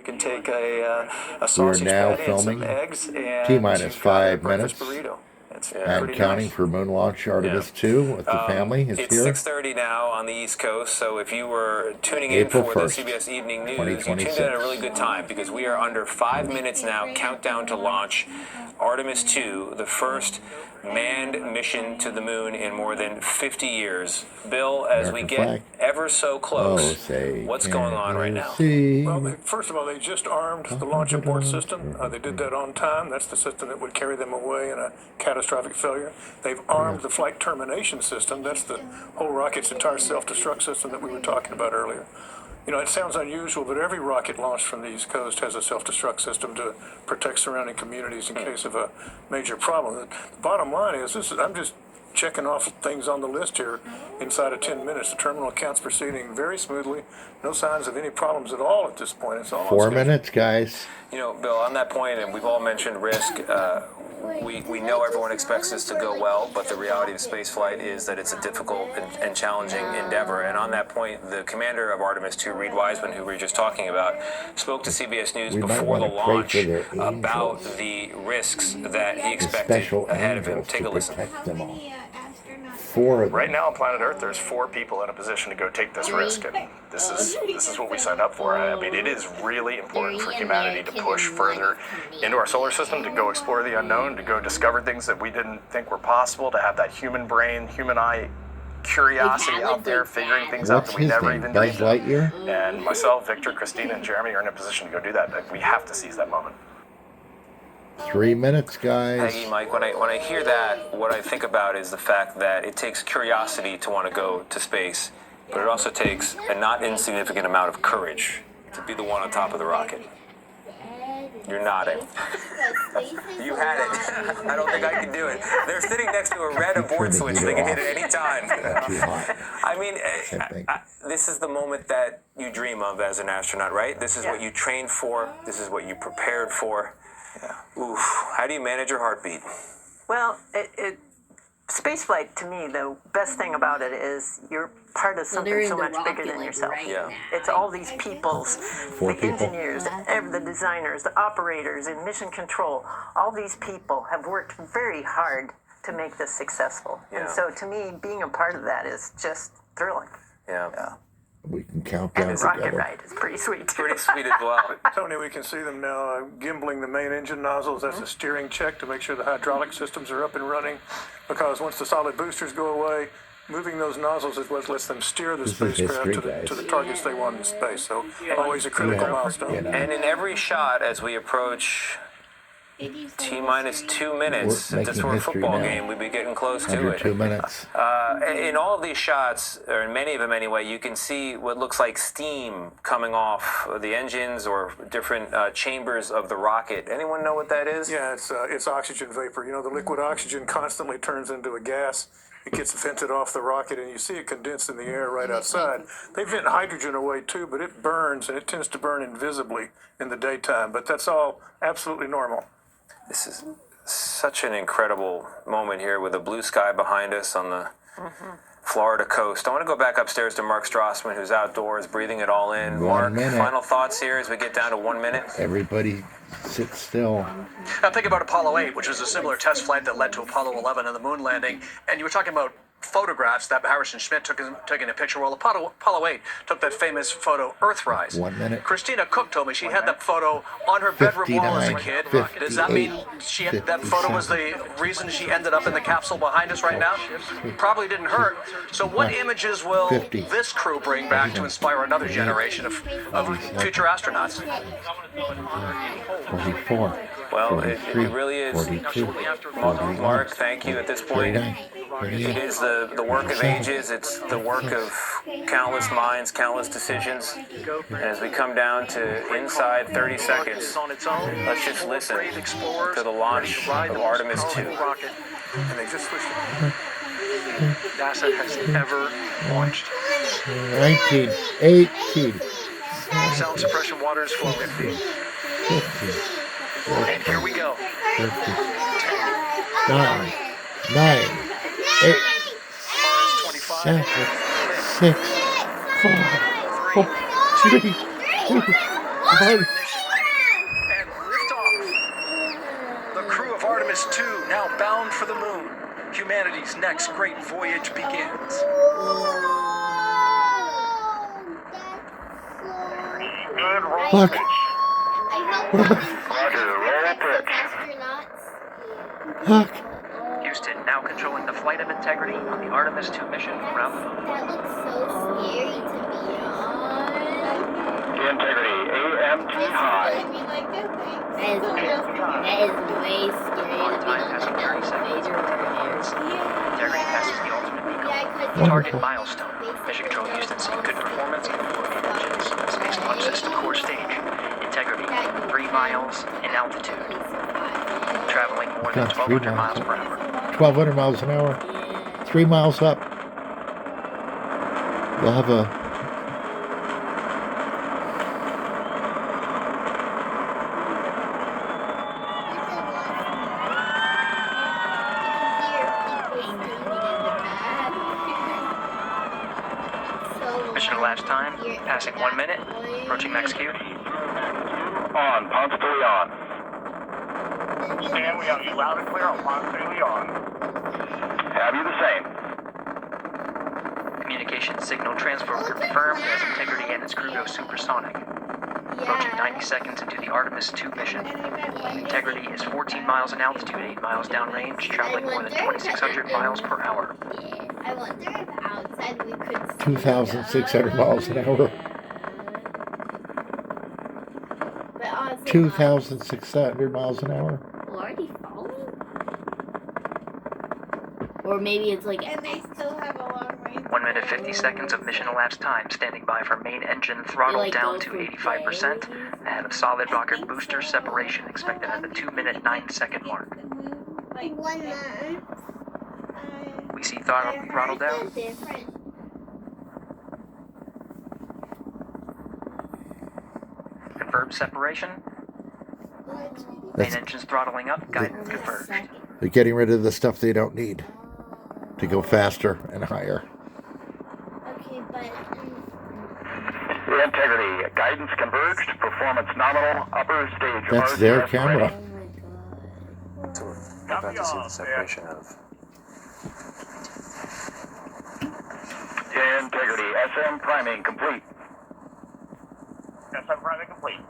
can take a We're sausage now patty and some filming eggs, and T-minus you've got a 5 minutes breakfast burrito. It's and pretty counting nice. for moon launch Yeah. Artemis 2 with the family is It's here. 6:30 now on the East Coast, so if you were tuning in April for the 1st, CBS Evening News, you tuned in 2026. at a really good time because we are under 5 minutes now, countdown to launch Artemis 2, the first manned mission to the moon in more than 50 years. Bill, as we American get flag. ever so Oh, close, say, what's going on right can you now? see? Well, first of all, they just armed the launch abort system. They did that on time. That's the system that would carry them away in a catastrophic failure. They've armed the flight termination system. That's the whole rocket's entire self-destruct system that we were talking about earlier. You know, it sounds unusual, but every rocket launched from the East Coast has a self-destruct system to protect surrounding communities in case of a major problem. The bottom line is, I'm just checking off things on the list here inside of 10 minutes. The terminal account's proceeding very smoothly. No signs of any problems at all at this point. It's all on 4 schedule. minutes, guys. You know, Bill, on that point, and we've all mentioned risk, we know everyone expects this to go well, but the reality of space flight is that it's a difficult and challenging endeavor. And on that point, the commander of Artemis 2, Reed Wiseman, who we were just talking about, spoke to CBS News We might before the want to pray launch for their about angels, the risks that he the expected special ahead of him. angels Take to a listen. protect them all. 4 of Right them. now on planet Earth, there's 4 people in a position to go take this risk, and this is what we signed up for. I mean, it is really important for humanity to push further into our solar system, to go explore the unknown, to go discover things that we didn't think were possible, to have that human brain, human eye curiosity out there, figuring things out What's that we his never name? even Buzz dreamed of. Lightyear? And myself, Victor, Christina, and Jeremy are in a position to go do that. Like, we have to seize that moment. 3 minutes, guys. Peggy, Mike, when I hear that, what I think about is the fact that it takes curiosity to want to go to space, but it also takes a not insignificant amount of courage to be the one on top of the rocket. You're nodding. You had it. I don't think I can do it. They're sitting next to a red abort switch. They can hit it any time. Too hot. I mean, Same thing. this is the moment that you dream of as an astronaut, right? This is what you trained for. This is what you prepared for. Oof. How do you manage your heartbeat? Well, spaceflight, to me, the best thing about it is you're part of something so much bigger than yourself. Yeah. It's all these peoples, Four the people. engineers, the designers, the operators in mission control. All these people have worked very hard to make this successful. Yeah. And so to me, being a part of that is just thrilling. Yeah. We can count And down the rocket together. ride is pretty sweet. Pretty sweet as well. Tony, we can see them now gimbling the main engine nozzles. That's a steering check to make sure the hydraulic systems are up and running. Because once the solid boosters go away, moving those nozzles is what lets them steer the This is spacecraft history, to the guys. targets they want in space. So always a critical Yeah. milestone. You know. And in every shot, as we approach T-minus 2 minutes We're at this making sort of history football now. game, we'd be getting close to Under it. 2 minutes. In all of these shots, or in many of them anyway, you can see what looks like steam coming off the engines or different chambers of the rocket. Anyone know what that is? Yeah, it's oxygen vapor. You know, the liquid oxygen constantly turns into a gas. It gets vented off the rocket, and you see it condensed in the air right outside. They vent hydrogen away too, but it burns, and it tends to burn invisibly in the daytime. But that's all absolutely normal. This is such an incredible moment here with the blue sky behind us on the Florida coast. I want to go back upstairs to Mark Strassman, who's outdoors breathing it all in. 1 Mark, minute. final thoughts here as we get down to 1 minute. Everybody sit still. Now think about Apollo 8, which was a similar test flight that led to Apollo 11 and the moon landing. And you were talking about photographs that Harrison Schmitt took in a picture. Well, Apollo 8 took that famous photo, Earthrise. 1 minute. Christina Cook told me she had that photo on her bedroom wall as a 59, kid. Does that mean 58, that photo was the reason she ended up in the capsule behind us right now? Probably didn't hurt. So what images will 50. this crew bring back to inspire another generation of future astronauts? 44. Well, it 43, really is. 42. 41. Mark, thank you at this point. 39. It 38. is the work of ages. It's the work of countless minds, countless decisions. And as we come down to inside 30 seconds, let's just listen to the launch of Artemis 2. And they just switched it. NASA has ever launched. 19. 18. Sound suppression waters flow 50. 15. And here we go. 13. 9. 9. 8. Mars 25. 7. 6. 5. 4. 3. 2. mission and liftoff. The crew of Artemis 2 now bound for the moon. Humanity's next great voyage begins. Good roll Fuck. pitch. Roger, roll pitch. Fuck. Houston now controlling the flight of Integrity on the Artemis 2 mission around the moon. That looks so scary to be on. Integrity, AMT high. That is way scary On to be time on passing like 30 a seconds. major warriors. Integrity passes the ultimate beacon. Yeah, Target milestone. Mission Control Houston seeing good performance on board the engines. Space launch system core stage. Integrity, 3 miles in altitude. Traveling more than Got 3 1,200 miles per hour. 1,200 miles an hour. 3 miles up. We'll have a. Mission elapsed time, passing 1 minute, approaching max Q. On, Ponce de Leon. Stan, we have you loud and clear on Ponce de Leon. Have you the same? Communication signal transfer confirmed as Integrity and its crew go supersonic. Approaching 90 seconds into the Artemis 2 mission. Integrity is 14 miles in altitude, 8 miles downrange, traveling more than 2,600 miles per hour. I wonder if outside we could see 2,600 miles an hour. But also 2,600 miles an hour. Already falling? Or maybe it's like and they still have a long range. 1 minute 50 seconds of mission elapsed time, standing by for main engine throttle like down go to for 85%, days. ahead of solid rocket booster separation expected at the 2 minute 9 second mark. Like 1 month. We see throttle down. Different. Confirmed separation. Main That's, engines throttling up, guidance converged. they're getting rid of the stuff they don't need to go faster and higher. Okay, but Integrity, guidance converged, performance nominal, upper stage. That's their camera. So we're about to see the separation of. Integrity, SM priming complete. SM priming complete.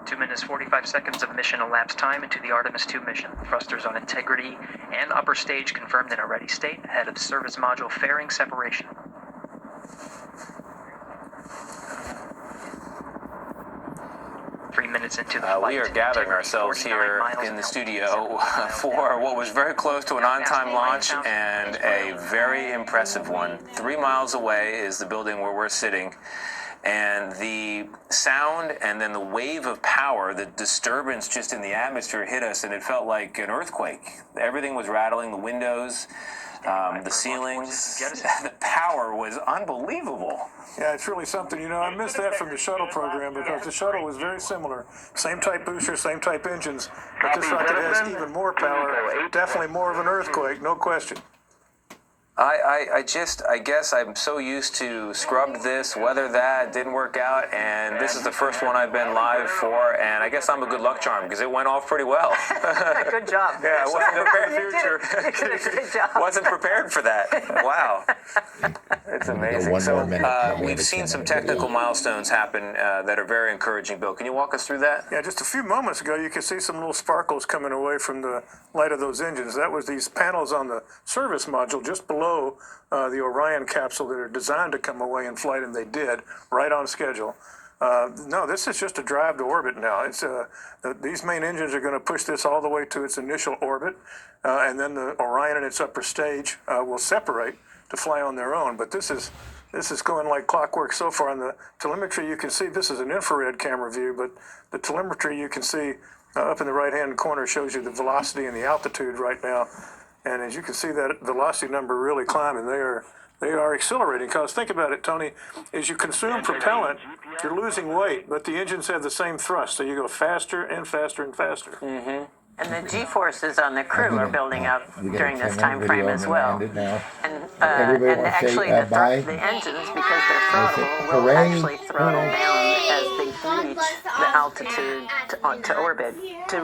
2 minutes 45 seconds of mission elapsed time into the Artemis 2 mission. Thrusters on Integrity and upper stage confirmed in a ready state ahead of service module fairing separation. Minutes into the flight. We are gathering ourselves here in the studio for what was very close to an on-time launch and a very impressive one. 3 miles away is the building where we're sitting. And the sound and then the wave of power, the disturbance just in the atmosphere hit us, and it felt like an earthquake. Everything was rattling, the windows, the ceilings. The power was unbelievable. Yeah, it's really something. You know, I missed that from the shuttle program because the shuttle was very similar. Same type booster, same type engines, but this rocket has even more power. Definitely more of an earthquake, no question. I guess I'm so used to scrubbed this, weather that, didn't work out, and this is the first one I've been live for, and I guess I'm a good luck charm because it went off pretty well. Good job. Yeah, I wasn't prepared. You did a great job. Wasn't prepared for that. Wow. It's amazing. One more minute. We've seen some technical milestones happen that are very encouraging. Bill, can you walk us through that? Yeah, just a few moments ago, you could see some little sparkles coming away from the light of those engines. That was these panels on the service module just below the Orion capsule that are designed to come away in flight, and they did, right on schedule. No, this is just a drive to orbit now. It's these main engines are going to push this all the way to its initial orbit, and then the Orion and its upper stage will separate to fly on their own. But this is going like clockwork so far. On the telemetry, you can see this is an infrared camera view, but the telemetry you can see up in the right-hand corner shows you the velocity and the altitude right now. And as you can see, that velocity number really climbing. They are accelerating. Because think about it, Tony, as you consume propellant, you're losing weight, but the engines have the same thrust, so you go faster and faster and faster. And the G-forces on the crew are building up We got a during this 10-minute time frame video as and well. end it now. And Everybody and wants to say, actually bye. the engines, because they're throttable, will hooray, actually throttle hooray. down as they reach the altitude to orbit to